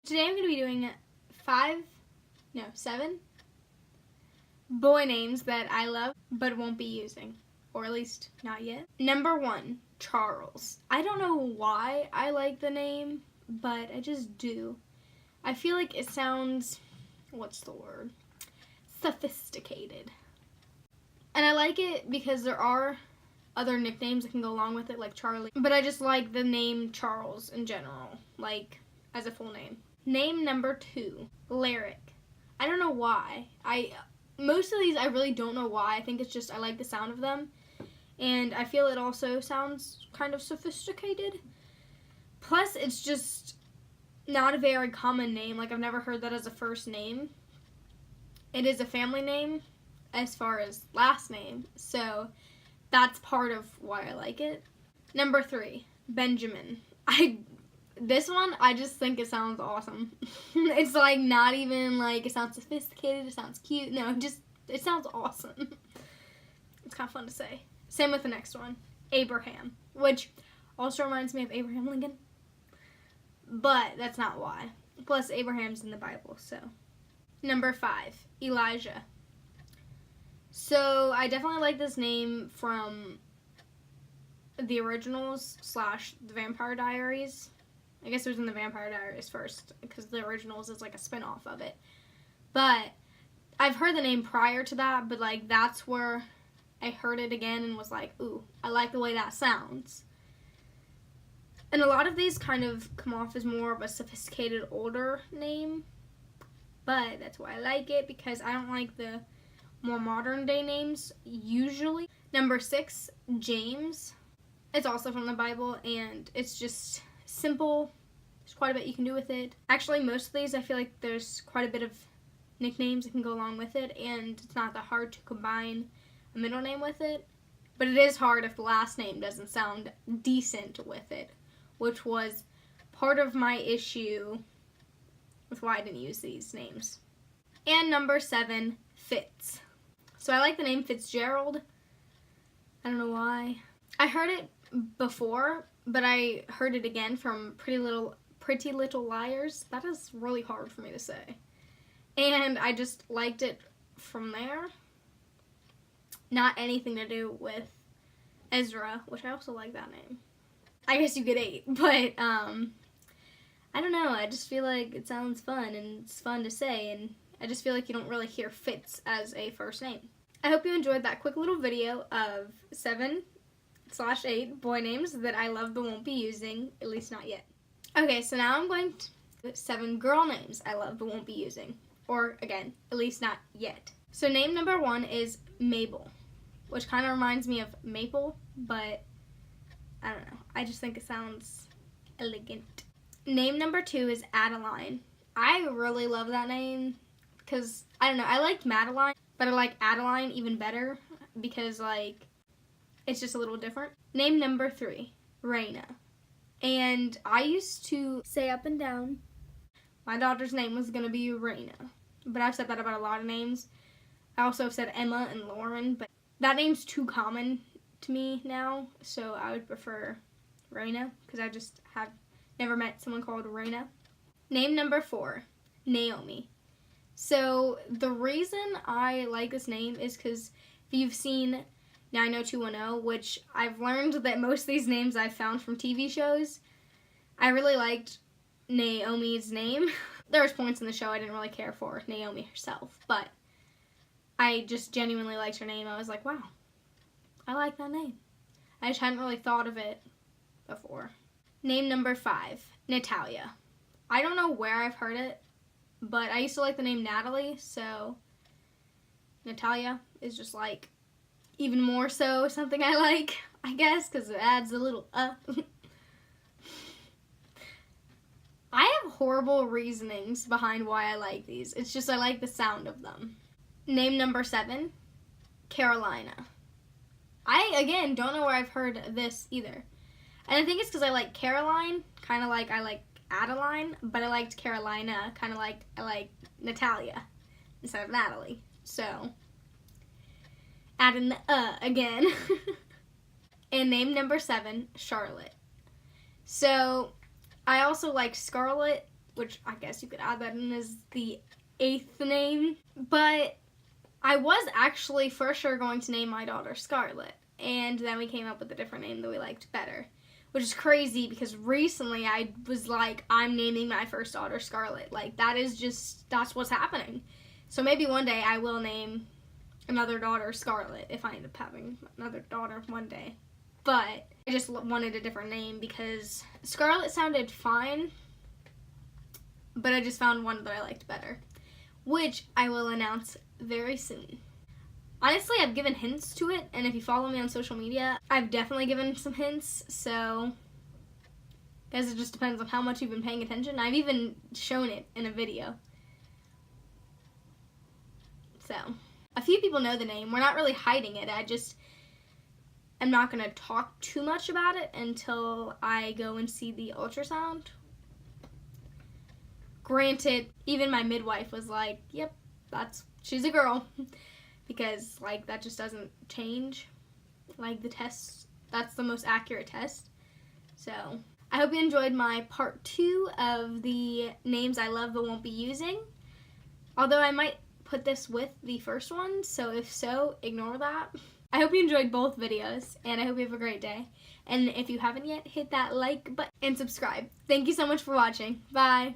Today I'm going to be doing 7 boy names that I love but won't be using, or at least not yet. Number 1, Charles. I don't know why I like the name, but I just do. I feel like it sounds, what's the word? Sophisticated. And I like it because there are other nicknames that can go along with it, like Charlie. But I just like the name Charles in general, like as a full name. Name number 2, Lyric. I don't know why. Most of these I really don't know why. I think it's just I like the sound of them. And I feel it also sounds kind of sophisticated. Plus, it's just not a very common name. Like, I've never heard that as a first name. It is a family name as far as last name. So that's part of why I like it. Number 3, Benjamin. This one, I just think it sounds awesome. It's like not even like it sounds sophisticated, it sounds cute. No, it sounds awesome. It's kind of fun to say. Same with the next one, Abraham, which also reminds me of Abraham Lincoln. But that's not why. Plus, Abraham's in the Bible, so. Number 5, Elijah. So, I definitely like this name from the originals / the Vampire Diaries. I guess it was in the Vampire Diaries first, because the originals is like a spin-off of it. But I've heard the name prior to that, but like that's where I heard it again and was like, ooh, I like the way that sounds. And a lot of these kind of come off as more of a sophisticated, older name. But that's why I like it, because I don't like the more modern day names usually. Number 6, James. It's also from the Bible, and it's just simple. There's quite a bit you can do with it. Actually, most of these I feel like there's quite a bit of nicknames that can go along with it, and it's not that hard to combine a middle name with it. But it is hard if the last name doesn't sound decent with it, which was part of my issue with why I didn't use these names. And number 7, Fitz. So I like the name Fitzgerald. I don't know why. I heard it before, but I heard it again from Pretty Little Liars. That is really hard for me to say. And I just liked it from there. Not anything to do with Ezra, which I also like that name. I guess you get 8, but I don't know. I just feel like it sounds fun, and it's fun to say, and I just feel like you don't really hear Fitz as a first name. I hope you enjoyed that quick little video of 7/8 boy names that I love but won't be using, at least not yet. Okay, so now I'm going to 7 girl names I love but won't be using, or again, at least not yet. So name number 1 is Mabel, which kind of reminds me of maple, but I don't know. I just think it sounds elegant. Name number 2 is Adeline. I really love that name because, I don't know, I liked Madeline, but I like Adeline even better because, like, it's just a little different. Name number 3, Raina. And I used to say up and down my daughter's name was going to be Raina, but I've said that about a lot of names. I also have said Emma and Lauren, but that name's too common to me now, so I would prefer Raina because I just have never met someone called Raina. Name number 4, Naomi. So the reason I like this name is because if you've seen 90210, which I've learned that most of these names I've found from TV shows, I really liked Naomi's name. There was points in the show I didn't really care for Naomi herself, but I just genuinely liked her name. I was like, wow, I like that name. I just hadn't really thought of it before. Name number 5, Natalia. I don't know where I've heard it, but I used to like the name Natalie, so Natalia is just like even more so something I like, I guess, because it adds a little I have horrible reasonings behind why I like these. It's just I like the sound of them. Name number 7, Carolina. I, again, don't know where I've heard this either. And I think it's because I like Caroline, kind of like I like Adeline, but I liked Carolina, kind of like I like Natalia instead of Natalie. So, add in the again. And name number 7, Charlotte. So, I also like Scarlett which I guess you could add that in as the 8th name. But I was actually for sure going to name my daughter Scarlett, and then we came up with a different name that we liked better, which is crazy because recently I was like, I'm naming my first daughter Scarlett. Like, that's what's happening. So maybe one day I will name another daughter Scarlett if I end up having another daughter one day. But I just wanted a different name because Scarlett sounded fine, but I just found one that I liked better, which I will announce very soon. Honestly, I've given hints to it, and if you follow me on social media, I've definitely given some hints, so I guess it just depends on how much you've been paying attention. I've even shown it in a video. So, a few people know the name. We're not really hiding it. I'm not going to talk too much about it until I go and see the ultrasound. Granted, even my midwife was like, yep, she's a girl. Because, like, that just doesn't change. Like, the test, that's the most accurate test. So, I hope you enjoyed my part 2 of the names I love but won't be using. Although I might put this with the first one, so if so, ignore that. I hope you enjoyed both videos, and I hope you have a great day. And if you haven't yet, hit that like button and subscribe. Thank you so much for watching. Bye!